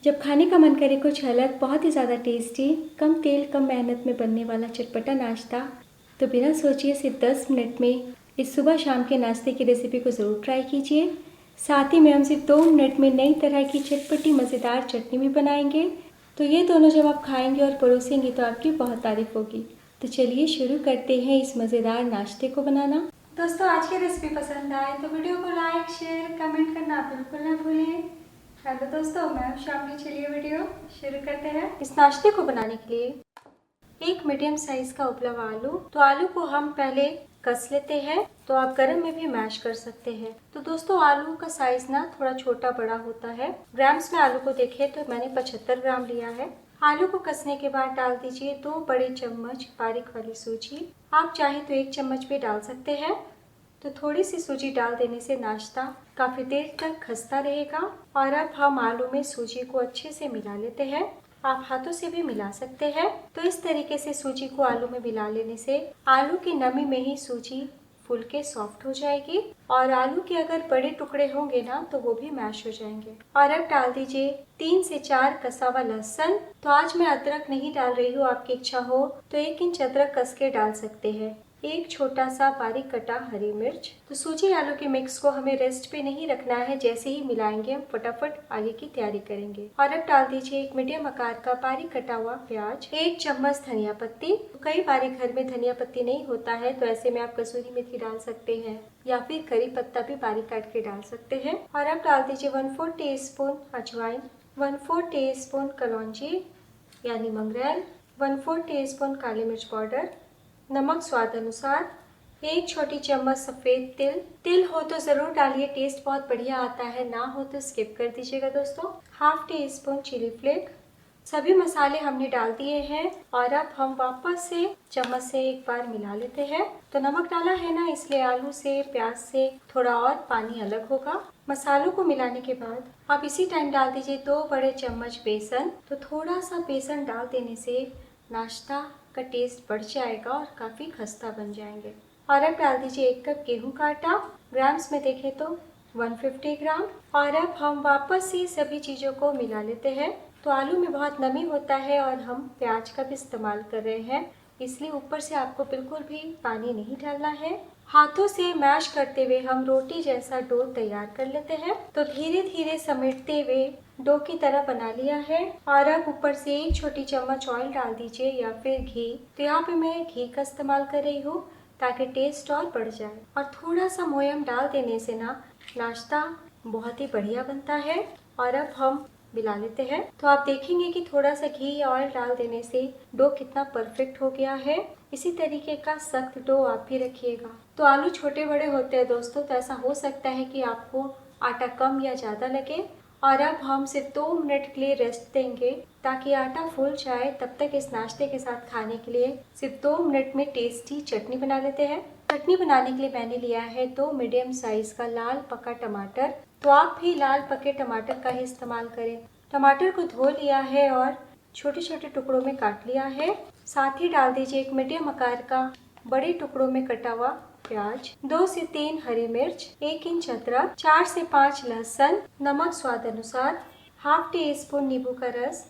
जब खाने का मन करे कुछ अलग, बहुत ही ज़्यादा टेस्टी, कम तेल कम मेहनत में बनने वाला चटपटा नाश्ता, तो बिना सोचिए सिर्फ 10 मिनट में इस सुबह शाम के नाश्ते की रेसिपी को ज़रूर ट्राई कीजिए। साथ ही में हम सिर्फ 2 मिनट में नई तरह की चटपटी मज़ेदार चटनी भी बनाएंगे। तो ये दोनों जब आप खाएंगे और परोसेंगे तो आपकी बहुत तारीफ होगी। तो चलिए शुरू करते हैं इस मज़ेदार नाश्ते को बनाना। दोस्तों, आज की रेसिपी पसंद आए तो वीडियो को लाइक शेयर कमेंट करना बिल्कुल ना भूलें। हेलो दोस्तों, मैं हूं शामली। चलिए वीडियो शुरू करते हैं। इस नाश्ते को बनाने के लिए एक मीडियम साइज का उबला हुआ आलू, तो आलू को हम पहले कस लेते हैं। तो आप गरम में भी मैश कर सकते हैं। तो दोस्तों, आलू का साइज ना थोड़ा छोटा बड़ा होता है। ग्राम्स में आलू को देखें तो मैंने 75 ग्राम लिया है। आलू को कसने के बाद डाल दीजिए 2 बड़े चम्मच बारीक वाली सूजी। आप चाहे तो 1 चम्मच भी डाल सकते हैं। तो थोड़ी सी सूजी डाल देने से नाश्ता काफ़ी देर तक खस्ता रहेगा। और अब हम आलू में सूजी को अच्छे से मिला लेते हैं। आप हाथों से भी मिला सकते हैं। तो इस तरीके से सूजी को आलू में मिला लेने से आलू की नमी में ही सूजी फूल के सॉफ्ट हो जाएगी। और आलू के अगर बड़े टुकड़े होंगे ना तो वो भी मैश हो जाएंगे। और अब डाल दीजिए 3 से 4 कसा हुआ लहसुन। तो आज मैं अदरक नहीं डाल रही हूँ, आपकी इच्छा हो तो 1 इंच अदरक कस के डाल सकते हैं। एक छोटा सा बारीक कटा हरी मिर्च। तो सूजी आलू के मिक्स को हमें रेस्ट पे नहीं रखना है, जैसे ही मिलाएंगे हम फटाफट आगे की तैयारी करेंगे। और अब डाल दीजिए 1 मीडियम आकार का बारीक कटा हुआ प्याज, 1 चम्मच धनिया पत्ती। तो कई बार घर में धनिया पत्ती नहीं होता है तो ऐसे में आप कसूरी मेथी डाल सकते हैं या फिर करी पत्ता भी बारीक काट के डाल सकते हैं। और अब डाल दीजिए 1/4 टीस्पून अजवाइन, 1/4 टीस्पून कलौंजी यानी मंगरेल, 1/4 टीस्पून काली मिर्च पाउडर, नमक स्वाद अनुसार, 1 छोटी चम्मच सफेद तिल। तिल हो तो जरूर डालिए, टेस्ट बहुत बढ़िया आता है, ना हो तो स्किप कर दीजिएगा दोस्तों। 1/2 टीस्पून चिली फ्लेक। सभी मसाले हमने डाल दिए हैं और अब हम वापस से चम्मच से एक बार मिला लेते हैं। तो नमक डाला है ना, इसलिए आलू से प्याज से थोड़ा और पानी अलग होगा। मसालों को मिलाने के बाद आप इसी टाइम डाल दीजिए 2 बड़े चम्मच बेसन। तो थोड़ा सा बेसन डाल देने से नाश्ता का टेस्ट बढ़ जाएगा और काफ़ी खस्ता बन जाएंगे। और अब डाल दीजिए 1 कप गेहूं का आटा। ग्राम्स में देखें तो 150 ग्राम। और अब हम वापस से सभी चीज़ों को मिला लेते हैं। तो आलू में बहुत नमी होता है और हम प्याज का भी इस्तेमाल कर रहे हैं, इसलिए ऊपर से आपको बिल्कुल भी पानी नहीं डालना है। हाथों से मैश करते हुए हम रोटी जैसा डो तैयार कर लेते हैं। तो धीरे धीरे समेटते हुए डो की तरह बना लिया है। और अब ऊपर से 1 छोटी चम्मच ऑयल डाल दीजिए या फिर घी। तो यहाँ पे मैं घी का इस्तेमाल कर रही हूँ ताकि टेस्ट और बढ़ जाए। और थोड़ा सा मोयम डाल देने से ना नाश्ता बहुत ही बढ़िया बनता है। और अब हम मिला लेते हैं। तो आप देखेंगे कि थोड़ा सा घी या ऑयल डाल देने से डो कितना परफेक्ट हो गया है। इसी तरीके का सख्त डो आप भी रखिएगा। तो आलू छोटे बड़े होते हैं दोस्तों, तो ऐसा हो सकता है कि आपको आटा कम या ज़्यादा लगे। और अब हम सिर्फ 2 मिनट के लिए रेस्ट देंगे ताकि आटा फूल जाए। तब तक इस नाश्ते के साथ खाने के लिए सिर्फ 2 मिनट में टेस्टी चटनी बना लेते हैं। चटनी बनाने के लिए मैंने लिया है 2 मीडियम साइज का लाल पका टमाटर। तो आप भी लाल पके टमाटर का ही इस्तेमाल करें। टमाटर को धो लिया है और छोटे छोटे टुकड़ों में काट लिया है। साथ ही डाल दीजिए 1 मीडियम आकार का बड़े टुकड़ों में कटा हुआ प्याज, 2 से 3 हरी मिर्च, 1 इंच अदरक, 4 से 5 लहसुन, नमक स्वाद अनुसार, 1/2 टीस्पून नींबू का रस।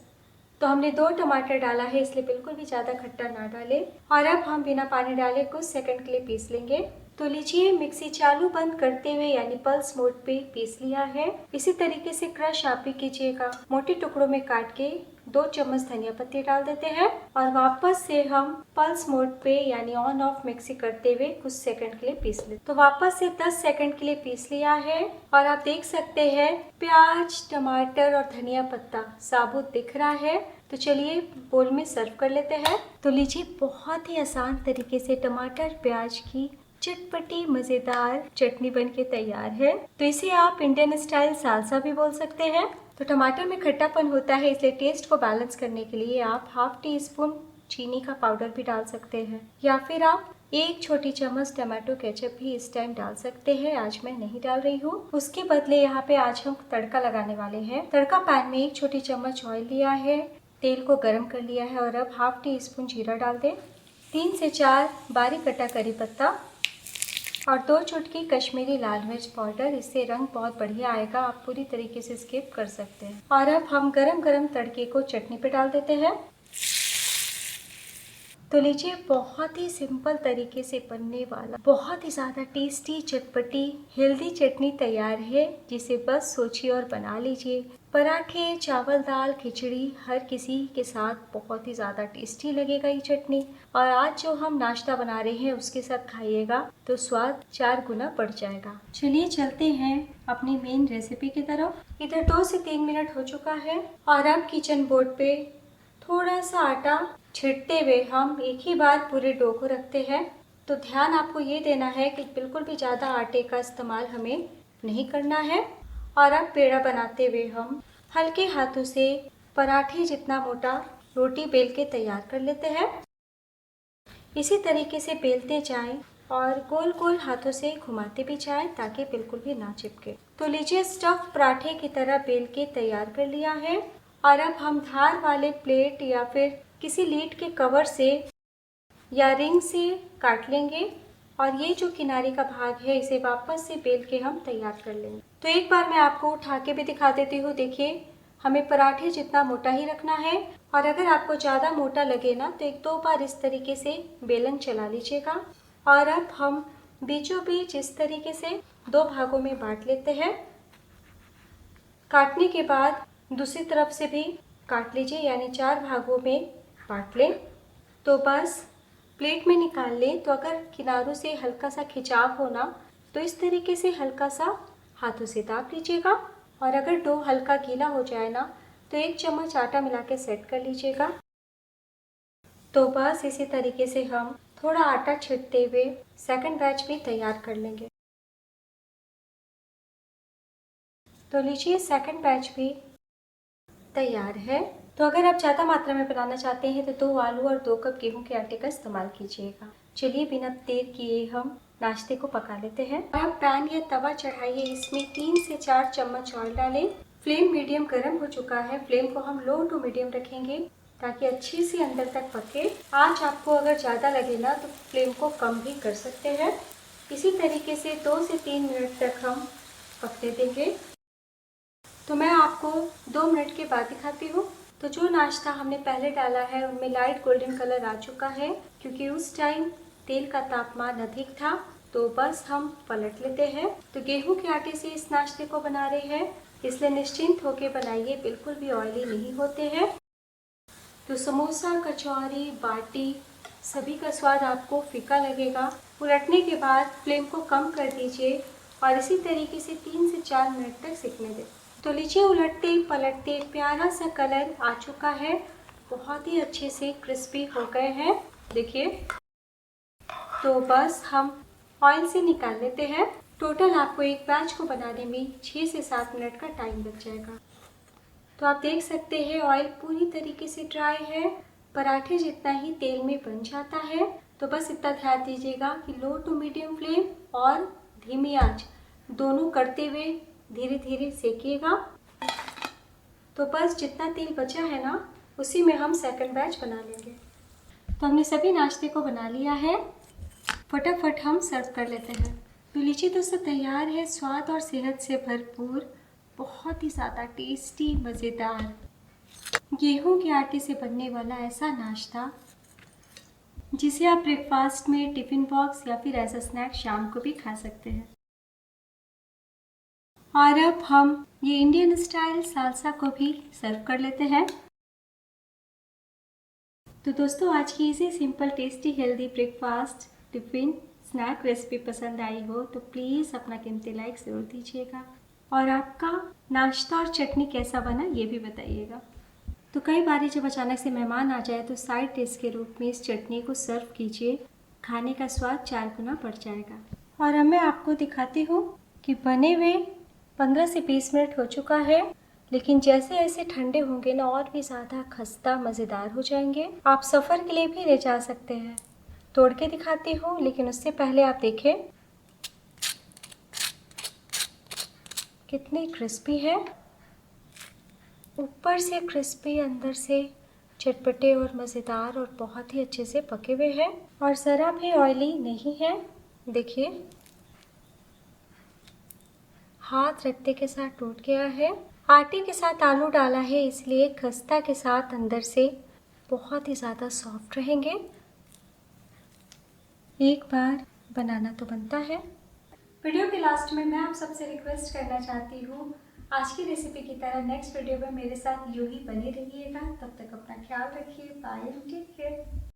तो हमने 2 टमाटर डाला है, इसलिए बिल्कुल भी ज़्यादा खट्टा ना डालें। और अब हम बिना पानी डाले कुछ सेकंड के लिए पीस लेंगे। तो लीजिए, मिक्सी चालू बंद करते हुए यानी पल्स मोड पे पीस लिया है। इसी तरीके से क्रश आप भी कीजिएगा। मोटे टुकड़ों में काट के 2 चम्मच धनिया पत्ती डाल देते हैं और वापस से हम पल्स मोड पे यानी ऑन ऑफ मिक्सी करते हुए कुछ सेकंड के लिए पीस लेते। तो वापस से 10 सेकंड के लिए पीस लिया है और आप देख सकते हैं प्याज, टमाटर और धनिया पत्ता साबुत दिख रहा है। तो चलिए बोल में सर्व कर लेते हैं। तो लीजिए, बहुत ही आसान तरीके से टमाटर प्याज की चटपटी मज़ेदार चटनी बनके तैयार है। तो इसे आप इंडियन स्टाइल सालसा भी बोल सकते हैं। तो टमाटर में खट्टापन होता है, इसलिए टेस्ट को बैलेंस करने के लिए आप 1/2 टीस्पून चीनी का पाउडर भी डाल सकते हैं या फिर आप 1 छोटी चम्मच टमाटो केचप भी इस टाइम डाल सकते हैं। आज मैं नहीं डाल रही हूँ। उसके बदले यहाँ पे आज हम तड़का लगाने वाले हैं। तड़का पैन में 1 छोटी चम्मच ऑयल लिया है, तेल को गर्म कर लिया है और अब 1/2 टीस्पून जीरा डाल दें, 3 से 4 बारीक कटा करी पत्ता, और 2 चुटकी कश्मीरी लाल मिर्च पाउडर। इससे रंग बहुत बढ़िया आएगा, आप पूरी तरीके से स्किप कर सकते हैं। और अब हम गरम गरम तड़के को चटनी पे डाल देते हैं। तो लीजिए, बहुत ही सिंपल तरीके से बनने वाला बहुत ही ज़्यादा टेस्टी चटपटी हेल्दी चटनी तैयार है, जिसे बस सोचिए और बना लीजिए। पराठे, चावल, दाल, खिचड़ी, हर किसी के साथ बहुत ही ज़्यादा टेस्टी लगेगा ये चटनी। और आज जो हम नाश्ता बना रहे हैं उसके साथ खाइएगा तो स्वाद 4 गुना बढ़ जाएगा। चलिए चलते हैं अपनी मेन रेसिपी की तरफ। इधर 2 से 3 मिनट हो चुका है और अब किचन बोर्ड पे थोड़ा सा आटा छिड़कते हुए हम एक ही बार पूरे डो को रखते हैं। तो ध्यान आपको ये देना है कि बिल्कुल भी ज़्यादा आटे का इस्तेमाल हमें नहीं करना है। और अब पेड़ा बनाते हुए हम हल्के हाथों से पराठे जितना मोटा रोटी बेल के तैयार कर लेते हैं। इसी तरीके से बेलते जाएं और गोल गोल हाथों से घुमाते भी जाएं ताकि बिल्कुल भी ना चिपके। तो लीजिए, स्टफ पराठे की तरह बेल के तैयार कर लिया है। और अब हम धार वाले प्लेट या फिर किसी लीड के कवर से या रिंग से काट लेंगे और ये जो किनारे का भाग है इसे वापस से बेल के हम तैयार कर लेंगे। तो एक बार मैं आपको उठा के भी दिखा देती हूँ। देखिए, हमें पराठे जितना मोटा ही रखना है और अगर आपको ज़्यादा मोटा लगे ना तो 1-2 बार इस तरीके से बेलन चला लीजिएगा। और अब हम बीचों बीच इस तरीके से 2 भागों में बांट लेते हैं। काटने के बाद दूसरी तरफ से भी काट लीजिए, यानी 4 भागों में बांट लें। तो बस प्लेट में निकाल लें। तो अगर किनारों से हल्का सा खिंचाव होना तो इस तरीके से हल्का सा हाथों से दाब लीजिएगा। और अगर डो हल्का गीला हो जाए ना तो 1 चम्मच आटा मिला के सेट कर लीजिएगा। तो बस इसी तरीके से हम थोड़ा आटा छिड़कते हुए सेकंड बैच भी तैयार कर लेंगे। तो लीजिए, सेकंड बैच भी तैयार है। तो अगर आप ज़्यादा मात्रा में बनाना चाहते हैं तो 2 आलू और 2 कप गेहूं के आटे का इस्तेमाल कीजिएगा। चलिए, बिना देर किए हम नाश्ते को पका लेते हैं। आप पैन या तवा चढ़ाइए, इसमें 3 से 4 चम्मच ऑयल डालें। फ्लेम मीडियम गर्म हो चुका है। फ्लेम को हम लो टू मीडियम रखेंगे ताकि अच्छी सी अंदर तक पके। आज आपको अगर ज़्यादा लगे ना तो फ्लेम को कम भी कर सकते हैं। इसी तरीके से 2 से 3 मिनट तक हम पकने देंगे। तो मैं आपको 2 मिनट के बाद दिखाती हूँ। तो जो नाश्ता हमने पहले डाला है उनमें लाइट गोल्डन कलर आ चुका है, क्योंकि उस टाइम तेल का तापमान अधिक था। तो बस हम पलट लेते हैं। तो गेहूं के आटे से इस नाश्ते को बना रहे हैं, इसलिए निश्चिंत होकर बनाइए, बिल्कुल भी ऑयली नहीं होते हैं। तो समोसा, कचौरी, बाटी सभी का स्वाद आपको फीका लगेगा। उलटने के बाद फ्लेम को कम कर दीजिए और इसी तरीके से 3 से 4 मिनट तक सिकने दें। तो लीजिए, उलटते पलटते प्यारा सा कलर आ चुका है। बहुत ही अच्छे से क्रिस्पी हो गए हैं, देखिए। तो बस हम ऑयल से निकाल लेते हैं। टोटल आपको एक बैच को बनाने में 6 से 7 मिनट का टाइम लग जाएगा। तो आप देख सकते हैं ऑयल पूरी तरीके से ड्राई है, पराठे जितना ही तेल में बन जाता है। तो बस इतना ध्यान दीजिएगा कि लो टू मीडियम फ्लेम और धीमी आंच दोनों करते हुए धीरे धीरे सेकिएगा। तो बस जितना तेल बचा है ना उसी में हम सेकंड बैच बना लेंगे। तो हमने सभी नाश्ते को बना लिया है, फटाफट हम सर्व कर लेते हैं। तो लीजिए दोस्तों, तैयार है स्वाद और सेहत से भरपूर बहुत ही ज़्यादा टेस्टी मज़ेदार गेहूं के आटे से बनने वाला ऐसा नाश्ता, जिसे आप ब्रेकफास्ट में, टिफ़िन बॉक्स या फिर एज अ स्नैक शाम को भी खा सकते हैं। और अब हम ये इंडियन स्टाइल सालसा को भी सर्व कर लेते हैं। तो दोस्तों, आज की इसी simple tasty healthy breakfast tiffin snack recipe पसंद आई हो तो प्लीज़ अपना कीमती लाइक ज़रूर दीजिएगा और आपका नाश्ता और चटनी कैसा बना ये भी बताइएगा। तो कई बार जब अचानक से मेहमान आ जाए तो साइड डिश के रूप में इस चटनी को सर्व कीजिए, खाने का स्वाद 4 गुना बढ़ जाएगा। और अब मैं आपको दिखाती हूँ कि बने हुए 15 से 20 मिनट हो चुका है, लेकिन जैसे जैसे ठंडे होंगे ना और भी ज़्यादा खस्ता मज़ेदार हो जाएंगे। आप सफ़र के लिए भी ले जा सकते हैं। तोड़ के दिखाती हूँ, लेकिन उससे पहले आप देखें कितनी क्रिस्पी है, ऊपर से क्रिस्पी, अंदर से चटपटे और मज़ेदार और बहुत ही अच्छे से पके हुए हैं और ज़रा भी ऑयली नहीं है। देखिए, हाथ रखते के साथ टूट गया है। आटे के साथ आलू डाला है इसलिए खस्ता के साथ अंदर से बहुत ही ज़्यादा सॉफ्ट रहेंगे। एक बार बनाना तो बनता है। वीडियो के लास्ट में मैं आप सबसे रिक्वेस्ट करना चाहती हूँ, आज की रेसिपी की तरह नेक्स्ट वीडियो में मेरे साथ यूं ही बने रहिएगा। तब तक अपना ख्याल रखिए। Bye, take care.